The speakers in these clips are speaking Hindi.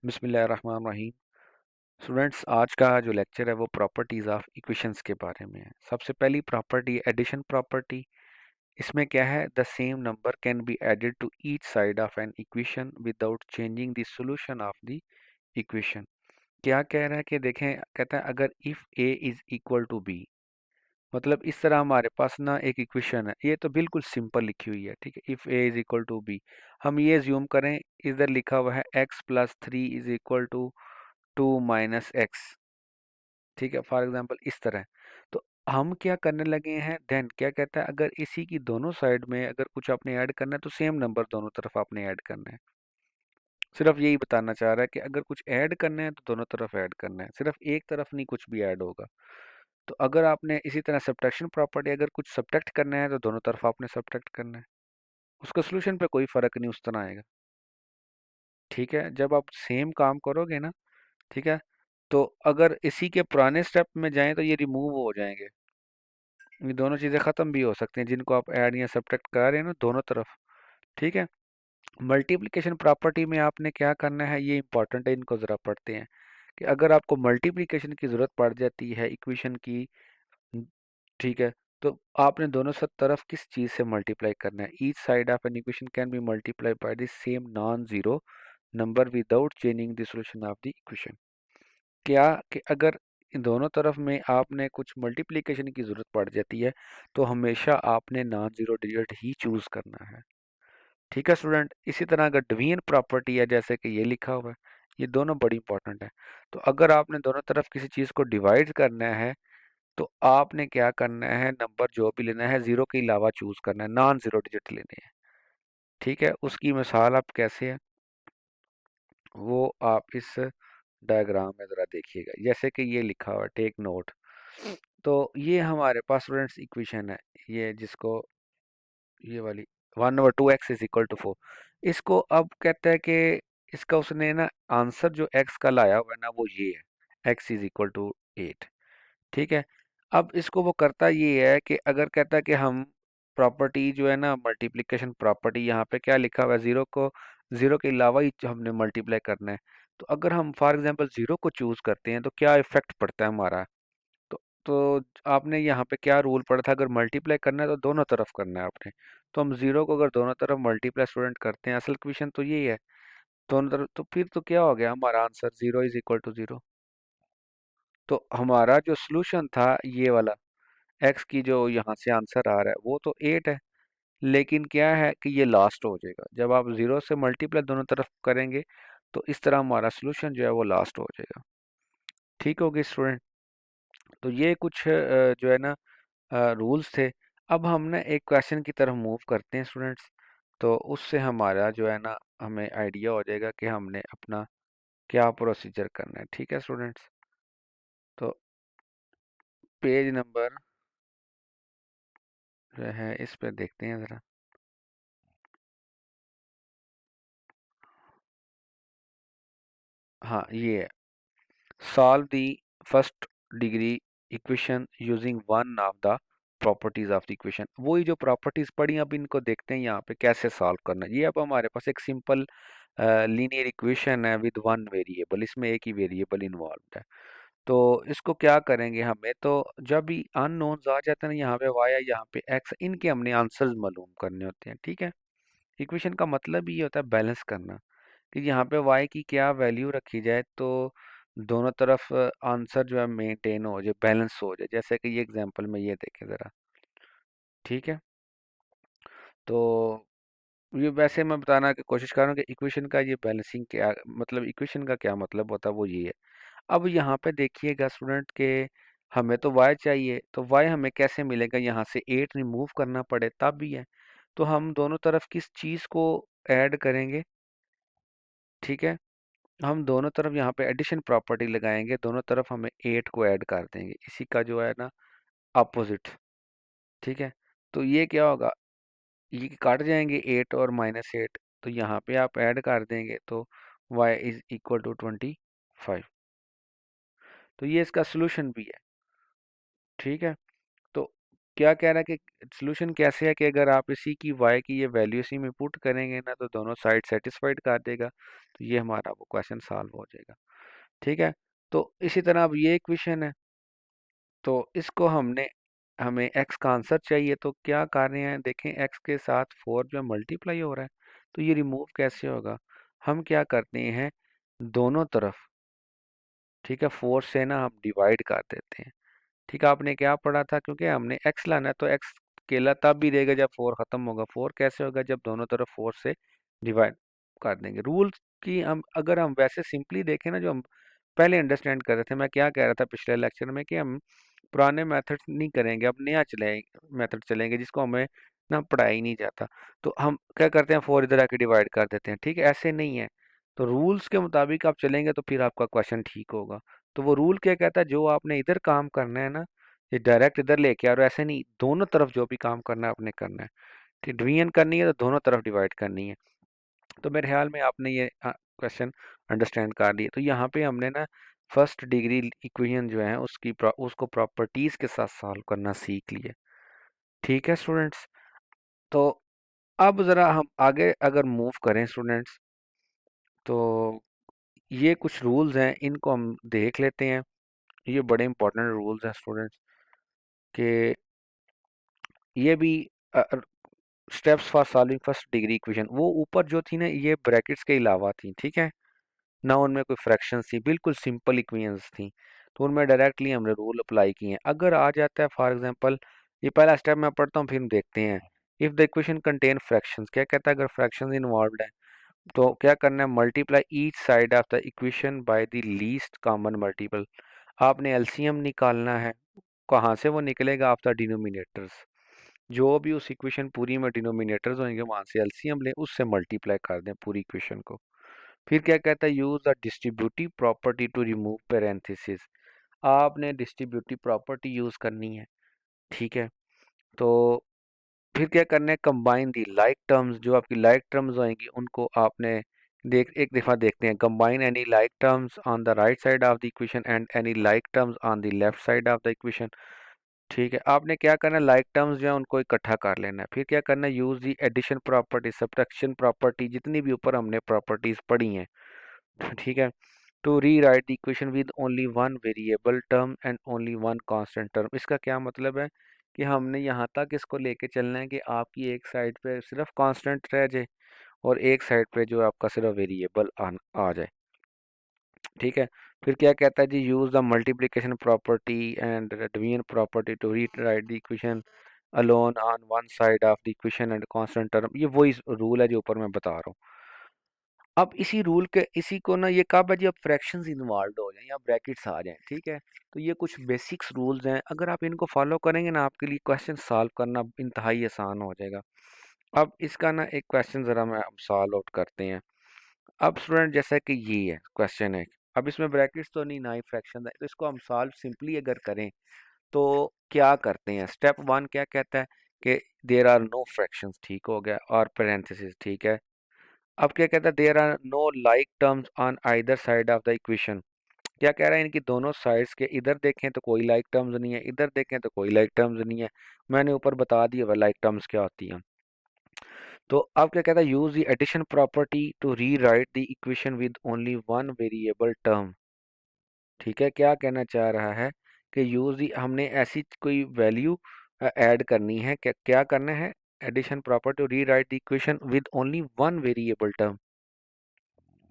बिस्मिल्लाहिर्रहमानिर्रहीम। स्टूडेंट्स, आज का जो लेक्चर है वो प्रॉपर्टीज़ ऑफ इक्वेशंस के बारे में है। सबसे पहली प्रॉपर्टी एडिशन प्रॉपर्टी। इसमें क्या है, the same number can be added to each side of an equation without changing the solution of the equation. क्या कह रहा है कि देखें, कहता है अगर if a is equal to b, मतलब इस तरह हमारे पास ना एक इक्वेशन है, ये तो बिल्कुल सिंपल लिखी हुई है, ठीक है। If a is equal to b, हम ये ज्यूम करें, इधर लिखा हुआ है x plus three is equal to two minus x, ठीक है, फॉर एग्जांपल इस तरह। तो हम क्या करने लगे हैं, देन क्या कहता है, अगर इसी की दोनों साइड में अगर कुछ आपने ऐड करना है तो सेम नंबर दोनों तरफ आपने ऐड करना है। सिर्फ यही बताना चाह रहा है कि अगर कुछ ऐड करना है तो दोनों तरफ ऐड करना है, सिर्फ एक तरफ नहीं कुछ भी ऐड होगा। तो अगर आपने इसी तरह सब्ट्रैक्शन प्रॉपर्टी, अगर कुछ सब्ट्रैक्ट करना है तो दोनों तरफ आपने सब्ट्रैक्ट करना है, उसका सोल्यूशन पे कोई फर्क नहीं उस तरह आएगा, ठीक है। जब आप सेम काम करोगे ना, ठीक है, तो अगर इसी के पुराने स्टेप में जाएं तो ये रिमूव हो जाएंगे, ये दोनों चीज़ें ख़त्म भी हो सकती हैं जिनको आप ऐड या सब्ट्रैक्ट कर रहे हैं ना दोनों तरफ, ठीक है। मल्टीप्लिकेशन प्रॉपर्टी में आपने क्या करना है, ये इंपॉर्टेंट है, इनको ज़रा पढ़ते हैं कि अगर आपको मल्टीप्लिकेशन की ज़रूरत पड़ जाती है इक्वेशन की, न- ठीक है, तो आपने दोनों सब तरफ किस चीज़ से मल्टीप्लाई करना है। Each side of an equation can be multiply by the same non zero number without changing the solution of the equation. क्या कि अगर इन दोनों तरफ में आपने कुछ मल्टीप्लिकेशन की ज़रूरत पड़ जाती है तो हमेशा आपने नॉन ज़ीरो डिजिट ही चूज़ करना है, ठीक है स्टूडेंट। इसी तरह अगर डिवीजन प्रॉपर्टी है, जैसे कि ये लिखा हुआ है, ये दोनों बड़ी इंपॉर्टेंट है। तो अगर आपने दोनों तरफ किसी चीज़ को डिवाइड करना है तो आपने क्या करना है, नंबर जो भी लेना है ज़ीरो के अलावा चूज़ करना है, नॉन ज़ीरो डिजिट लेने हैं, ठीक है। उसकी मिसाल आप कैसे है वो आप इस डायग्राम में ज़रा देखिएगा, जैसे कि ये लिखा हुआ है, टेक नोट। तो ये हमारे पास स्टूडेंट्स इक्वेशन है, ये जिसको ये वाली 1/2x इज इक्वल टू 4, इसको अब कहता है कि इसका उसने ना आंसर जो x का लाया हुआ है ना वो ये है, x इज इक्वल टू 8, ठीक है। अब इसको वो करता ये है कि अगर कहता है कि हम प्रॉपर्टी जो है ना मल्टीप्लिकेशन प्रॉपर्टी, यहाँ पे क्या लिखा हुआ है, जीरो को जीरो के अलावा ही हमने मल्टीप्लाई करना है। तो अगर हम फॉर एग्जांपल जीरो को चूज करते हैं तो क्या इफेक्ट पड़ता है हमारा। तो आपने यहाँ पे क्या रूल पढ़ा था, अगर मल्टीप्लाई करना है तो दोनों तरफ करना है आपने। तो हम जीरो को अगर दोनों तरफ मल्टीप्लाई स्टूडेंट करते हैं, असल क्वेश्चन तो यही है, दोनों तरफ, तो फिर तो क्या हो गया, हमारा answer zero is equal to zero. तो हमारा जो सोल्यूशन था ये वाला एक्स की जो यहाँ से आंसर आ रहा है वो तो 8 है, लेकिन क्या है कि ये लास्ट हो जाएगा जब आप जीरो से मल्टीप्लाई दोनों तरफ करेंगे, तो इस तरह हमारा सोल्यूशन जो है वो लास्ट हो जाएगा, ठीक होगी स्टूडेंट। तो ये कुछ जो है ना रूल्स थे। अब हम ना एक क्वेश्चन की तरफ मूव करते हैं स्टूडेंट्स, तो उससे हमारा जो है ना हमें आइडिया हो जाएगा कि हमने अपना क्या प्रोसीजर करना है, ठीक है स्टूडेंट्स। तो पेज नंबर जो है इस पे देखते हैं ज़रा। हाँ ये है, solve the first degree equation using one of the properties of the equation. वही जो प्रॉपर्टीज पढ़ी अब इनको देखते हैं यहाँ पे कैसे सॉल्व करना है। ये अब हमारे पास एक सिंपल लीनियर इक्वेशन है विद वन वेरिएबल, इसमें एक ही वेरिएबल इन्वॉल्व है। तो इसको क्या करेंगे, हमें तो जब भी अननोन्स आ जाते हैं ना, यहाँ पे वाई या यहाँ पे एक्स, इनके हमने आंसर्स मालूम करने होते हैं, ठीक है। इक्वेशन का मतलब ये होता है बैलेंस करना, कि यहाँ पे वाई की क्या वैल्यू रखी जाए तो दोनों तरफ आंसर जो है मेंटेन हो जाए, बैलेंस हो जाए। जैसे कि ये एग्जांपल में ये देखें ज़रा, ठीक है। तो ये वैसे मैं बताना की कोशिश कर रहा हूँ कि इक्वेशन का ये बैलेंसिंग क्या मतलब, इक्वेशन का क्या मतलब होता है वो ये है। अब यहाँ पे देखिएगा स्टूडेंट के हमें तो y चाहिए, तो y हमें कैसे मिलेगा, यहाँ से 8 रिमूव करना पड़े तब भी है। तो हम दोनों तरफ किस चीज़ को ऐड करेंगे, ठीक है। हम दोनों तरफ यहाँ पे एडिशन प्रॉपर्टी लगाएंगे, दोनों तरफ हमें 8 को ऐड कर देंगे, इसी का जो है ना अपोजिट, ठीक है। तो ये क्या होगा, ये काट जाएंगे 8 और -8, तो यहाँ पे आप ऐड कर देंगे तो y इज इक्वल टू 25। तो ये इसका सोल्यूशन भी है, ठीक है। तो क्या कह रहा है कि सोल्यूशन कैसे है कि अगर आप इसी की y की ये वैल्यू इसी में पुट करेंगे ना तो दोनों साइड सेटिस्फाइड कर देगा, तो ये हमारा वो क्वेश्चन सॉल्व हो जाएगा। ठीक है, तो इसी तरह अब ये इक्वेशन है, तो इसको हमें x का आंसर चाहिए, तो क्या कर रहे हैं देखें, x के साथ 4 जो मल्टीप्लाई हो रहा है, तो ये रिमूव कैसे होगा। हम क्या करते हैं, दोनों तरफ, ठीक है, 4 से ना हम डिवाइड कर देते हैं। ठीक है, आपने क्या पढ़ा था, क्योंकि हमने x लाना है तो x अकेला तब भी रहेगा जब 4 खत्म होगा। 4 कैसे होगा, जब दोनों तरफ 4 से डिवाइड कर देंगे। रूल की हम अगर हम वैसे सिंपली देखें ना, जो हम पहले अंडरस्टैंड कर रहे थे, मैं क्या कह रहा था पिछले लेक्चर में कि हम पुराने मेथड नहीं करेंगे, अब नया चले मेथड चलेंगे जिसको हमें ना पढ़ाया ही नहीं जाता। तो हम क्या करते हैं, 4 इधर आके डिवाइड कर देते हैं। ठीक है, ऐसे नहीं है, तो रूल्स के मुताबिक आप चलेंगे तो फिर आपका क्वेश्चन ठीक होगा। तो वो रूल क्या कहता है, जो आपने इधर काम करना है ना, ये डायरेक्ट इधर लेके आ रहे हो, ऐसे नहीं, दोनों तरफ जो भी काम करना है आपने करना है। ठीक, डिवीजन करनी है तो दोनों तरफ डिवाइड करनी है। तो मेरे ख्याल में आपने ये क्वेश्चन अंडरस्टैंड कर लिया। तो यहाँ पे हमने ना फर्स्ट डिग्री इक्वेशन जो है उसको प्रॉपर्टीज के साथ सॉल्व करना सीख लिया। ठीक है स्टूडेंट्स, तो अब ज़रा हम आगे अगर मूव करें स्टूडेंट्स, तो ये कुछ रूल्स हैं, इनको हम देख लेते हैं। ये बड़े इंपॉर्टेंट रूल्स हैं स्टूडेंट्स के, ये भी steps for solving first degree equation, वो ऊपर जो थी ना ये ब्रैकेट्स के अलावा थी। ठीक है ना, उनमें कोई फ्रैक्शंस थी, बिल्कुल सिंपल इक्वेशंस थी, तो उनमें डायरेक्टली हमने रूल अप्लाई किए हैं। अगर आ जाता है फॉर एग्जांपल, ये पहला स्टेप मैं पढ़ता हूँ फिर हम देखते हैं। If the equation contain fractions, क्या कहता है, अगर फ्रैक्शंस इन्वॉल्व है तो क्या करना है, multiply each side of the equation by the least common multiple. आपने एलसीएम निकालना है, कहाँ से वो निकलेगा, ऑफ द डिनोमिनेटर्स, जो भी उस इक्वेशन पूरी में डिनोमिनेटर्स होंगे वहां से एलसीएम लें, उससे मल्टीप्लाई कर दें पूरी इक्वेशन को। फिर क्या कहता है, use the distributive property to remove parenthesis, आपने डिस्ट्रीब्यूटिव प्रॉपर्टी यूज करनी है। ठीक है, तो फिर क्या करना है, कंबाइन दी लाइक टर्म्स, जो आपकी लाइक टर्म्स होंगी उनको आपने एक दफ़ा देखते हैं, combine any like terms on the right side of the equation and any like terms on the left side of the equation. ठीक है, आपने क्या करना है, लाइक टर्म्स जो है उनको इकट्ठा कर लेना है। फिर क्या करना है, use the addition property, subtraction property, जितनी भी ऊपर हमने प्रॉपर्टीज पढ़ी हैं। ठीक है, to rewrite the equation with only one variable term and only one constant term. इसका क्या मतलब है कि हमने यहाँ तक इसको लेके चलना है कि आपकी एक साइड पे सिर्फ कांस्टेंट रह जाए और एक साइड पे जो आपका सिर्फ वेरिएबल आ जाए। ठीक है, फिर क्या कहता है जी, use the multiplication property and division property to rewrite the equation alone on one side of the equation and constant term. ये वही रूल है जो ऊपर मैं बता रहा हूँ। अब इसी रूल के इसी को ना, ये कब है जब फ्रैक्शंस इन्वॉल्व हो जाएं या ब्रैकेट्स आ जाएं। ठीक है, तो ये कुछ बेसिक्स रूल्स हैं, अगर आप इनको फॉलो करेंगे ना आपके लिए क्वेश्चन सॉल्व करना इंतहाई आसान हो जाएगा। अब इसका ना एक क्वेश्चन ज़रा मैं अब सॉल्व आउट करते हैं। अब स्टूडेंट जैसा कि ये है क्वेश्चन है, अब इसमें ब्रैकेट्स तो नहीं ना ही फ्रैक्शन है, तो इसको हम सॉल्व सिंपली अगर करें तो क्या करते हैं, स्टेप वन क्या कहता है कि देयर आर नो फ्रैक्शंस, ठीक हो गया, और पैरेंथेसिस, ठीक है। अब क्या कहता है, there are no like terms on either side of the equation, क्या कह रहा है, इनकी दोनों साइड्स के इधर देखें तो कोई लाइक टर्म्स नहीं है, इधर देखें तो कोई लाइक टर्म्स नहीं है। मैंने ऊपर बता दिया वह लाइक टर्म्स क्या होती हैं। तो अब क्या कहता है, use the addition property to rewrite the equation with only one variable term. ठीक है, क्या कहना चाह रहा है कि यूज हमने ऐसी कोई वैल्यू ऐड करनी है, क्या क्या करना है, addition property to rewrite the equation with only one variable term.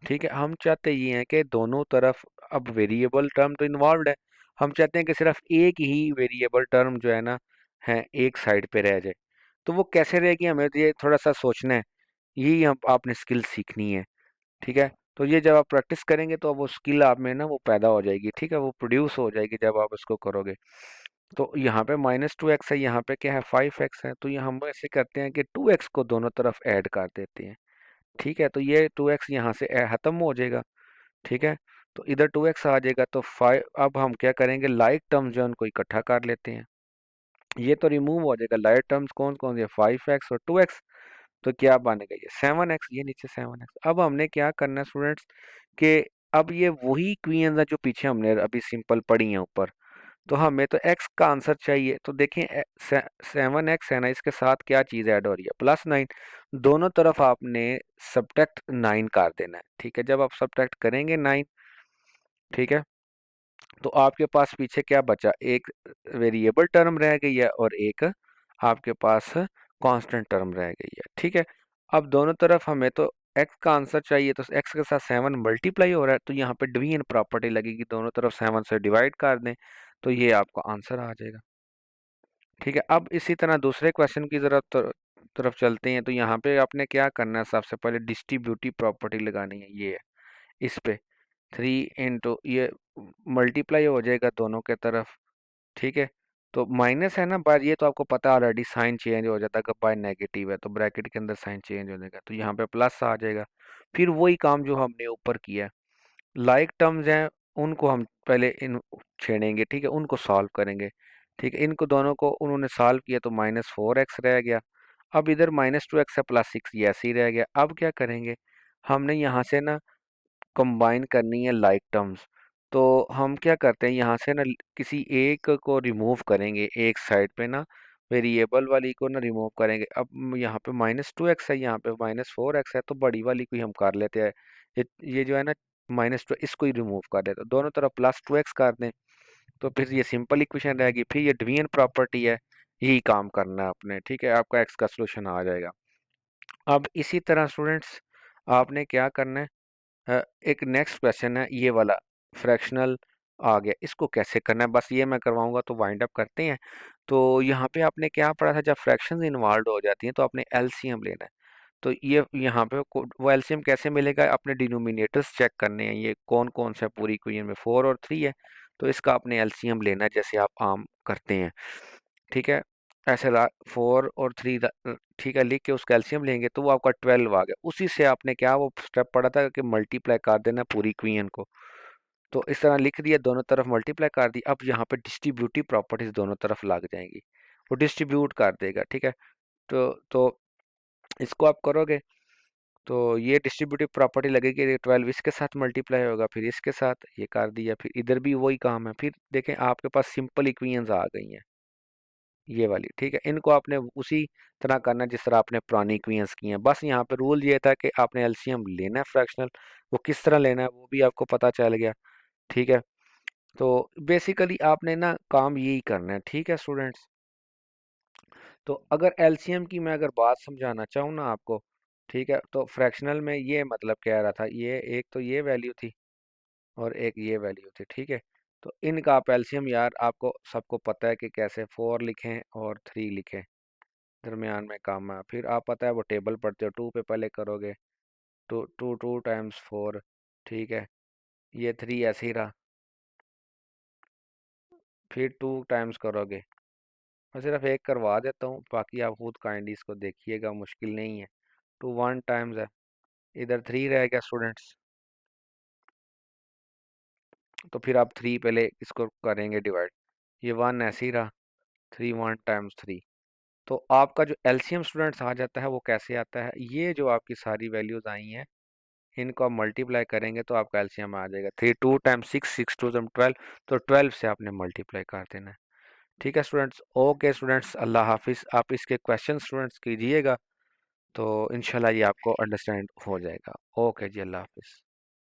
ठीक है, हम चाहते ये हैं कि दोनों तरफ, अब वेरिएबल टर्म तो इन्वॉल्व है, हम चाहते हैं कि सिर्फ एक ही वेरिएबल टर्म जो है ना है एक साइड पे रह जाए। तो वो कैसे रहेगी, हमें तो ये थोड़ा सा सोचना है, यही हम आपने स्किल सीखनी है। ठीक है, तो ये जब आप प्रैक्टिस करेंगे तो वो स्किल आप में ना वो पैदा हो जाएगी। ठीक है, वो प्रोड्यूस हो जाएगी जब आप उसको करोगे। तो यहाँ पे -2x है, यहाँ पे क्या है 5x है, तो ये हम ऐसे करते हैं कि 2x को दोनों तरफ ऐड कर देते हैं। ठीक है, तो ये 2x यहाँ से खत्म हो जाएगा। ठीक है, तो इधर 2x आ जाएगा, तो 5, अब हम क्या करेंगे, लाइक टर्म्स जो है उनको इकट्ठा कर लेते हैं। ये तो रिमूव हो जाएगा, लाइक टर्म्स कौन कौन से, 5x और 2x, तो क्या बनेगा ये 7x, ये नीचे 7x। अब हमने क्या करना है स्टूडेंट्स, कि अब ये वही इक्वेशंस है जो पीछे हमने अभी सिंपल पढ़ी है ऊपर, तो हमें तो x का आंसर चाहिए। तो देखें 7x है ना, इसके साथ क्या चीज़ ऐड हो रही है, +9। दोनों तरफ आपने सब्ट्रैक्ट 9 कर देना है। ठीक है, जब आप सब्ट्रैक्ट करेंगे 9, ठीक है, तो आपके पास पीछे क्या बचा, एक वेरिएबल टर्म रह गई है और एक आपके पास कांस्टेंट टर्म रह गई है। ठीक है, अब दोनों तरफ हमें तो x का आंसर चाहिए, तो x के साथ 7 मल्टीप्लाई हो रहा है, तो यहाँ पे डिवीजन प्रॉपर्टी लगेगी, दोनों तरफ 7 से डिवाइड कर दें, तो ये आपका आंसर आ जाएगा। ठीक है, अब इसी तरह दूसरे क्वेश्चन की तरफ चलते हैं। तो यहाँ पे आपने क्या करना है, सबसे पहले डिस्ट्रीब्यूटिव प्रॉपर्टी लगानी है, ये है इस पे 3 ये मल्टीप्लाई हो जाएगा दोनों के तरफ। ठीक है, तो माइनस है ना बार, ये तो आपको पता ऑलरेडी, साइन चेंज हो जाता है, बाय नेगेटिव है तो ब्रैकेट के अंदर साइन चेंज हो जाएगा, तो यहाँ पे प्लस आ जाएगा। फिर वही काम जो हमने ऊपर किया है, लाइक टर्म्स हैं उनको हम पहले इन छेड़ेंगे, ठीक है, उनको सॉल्व करेंगे। ठीक है, इनको दोनों को उन्होंने सॉल्व किया तो -4x रह गया। अब इधर -2x है, +6 ये ऐसे ही रह गया। अब क्या करेंगे, हमने यहाँ से ना कंबाइन करनी है लाइक टर्म्स। तो हम क्या करते हैं, यहाँ से ना किसी एक को रिमूव करेंगे, एक साइड पे ना वेरिएबल वाली को ना रिमूव करेंगे। अब यहाँ पे -2x है, यहाँ पे -4x है, तो बड़ी वाली को ही हम कर लेते हैं। ये जो है ना -2, इसको ही रिमूव कर देते हैं, दोनों तरफ +2x कर दें, तो फिर ये सिंपल इक्वेशन रहेगी। फिर ये डिवीजन प्रॉपर्टी है, यही काम करना है आपने। ठीक है, आपका x का सोल्यूशन आ जाएगा। अब इसी तरह स्टूडेंट्स आपने क्या करना है, एक नेक्स्ट क्वेश्चन है ये वाला, फ्रैक्शनल आ गया, इसको कैसे करना है बस ये मैं करवाऊंगा, तो वाइंड अप करते हैं। तो यहाँ पे आपने क्या पढ़ा था, जब फ्रैक्शंस इन्वॉल्व हो जाती हैं तो आपने एलसीएम लेना है। तो ये यहाँ पे वो एलसीएम कैसे मिलेगा, अपने डिनोमिनेटर्स चेक करने हैं, ये कौन कौन सा पूरी इक्वेशन में 4 और 3 है, तो इसका आपने एलसीएम लेना है जैसे आप आम करते हैं। ठीक है, ऐसे 4 और 3, ठीक है, लिख के उसका एलसीएम लेंगे तो वो आपका 12 आ गया। उसी से आपने क्या वो स्टेप पढ़ा था कि मल्टीप्लाई कर देना पूरी इक्वेशन को, तो इस तरह लिख दिया, दोनों तरफ मल्टीप्लाई कर दी। अब यहाँ पे डिस्ट्रीब्यूटिव प्रॉपर्टीज दोनों तरफ लग जाएंगी, वो डिस्ट्रीब्यूट कर देगा। ठीक है, तो इसको आप करोगे तो ये डिस्ट्रीब्यूटिव प्रॉपर्टी लगेगी, 12 इसके साथ मल्टीप्लाई होगा, फिर इसके साथ ये कर दिया, फिर इधर भी वही काम है। फिर देखें आपके पास सिंपल इक्वेशंस आ गई हैं ये वाली। ठीक है, इनको आपने उसी तरह करना है जिस तरह आपने पुरानी इक्वेशंस की हैं। बस यहाँ पे रूल ये था कि आपने एलसीएम लेना है फ्रैक्शनल, वो किस तरह लेना है वो भी आपको पता चल गया। ठीक है, तो बेसिकली आपने ना काम यही करना है। ठीक है स्टूडेंट्स, तो अगर एलसीएम की मैं अगर बात समझाना चाहूँ ना आपको, ठीक है, तो फ्रैक्शनल में ये मतलब कह रहा था, ये एक तो ये वैल्यू थी और एक ये वैल्यू थी। ठीक है, तो इनका आप एलसीएम यार आपको सबको पता है कि कैसे 4 लिखें और 3 लिखें, दरमियान में काम है। फिर आप पता है वो टेबल पढ़ते हो, 2 पे पहले करोगे, टू टू 2 टाइम्स 4। ठीक है, ये 3 ऐसे ही रहा, फिर 2 टाइम्स करोगे। मैं सिर्फ एक करवा देता हूँ, बाकी आप खुद काइंडली इसको देखिएगा, मुश्किल नहीं है। 2 1 टाइम्स है, इधर 3 रह गया स्टूडेंट्स, तो फिर आप 3 पहले इसको करेंगे डिवाइड, ये 1 ऐसे ही रहा, 3 1 टाइम्स 3। तो आपका जो एलसीएम स्टूडेंट्स आ जाता है वो कैसे आता है, ये जो आपकी सारी वैल्यूज आई हैं इनको आप मल्टीप्लाई करेंगे तो आपका एलसीएम आ जाएगा। 3 2 टाइम्स 6, 6 2 12, तो 12 से आपने मल्टीप्लाई कर देना है। ठीक है स्टूडेंट्स, ओके स्टूडेंट्स, अल्लाह हाफिज़। आप इसके क्वेश्चन स्टूडेंट्स कीजिएगा तो इंशाल्लाह ये आपको अंडरस्टैंड हो जाएगा। ओके जी, अल्लाह हाफिज़।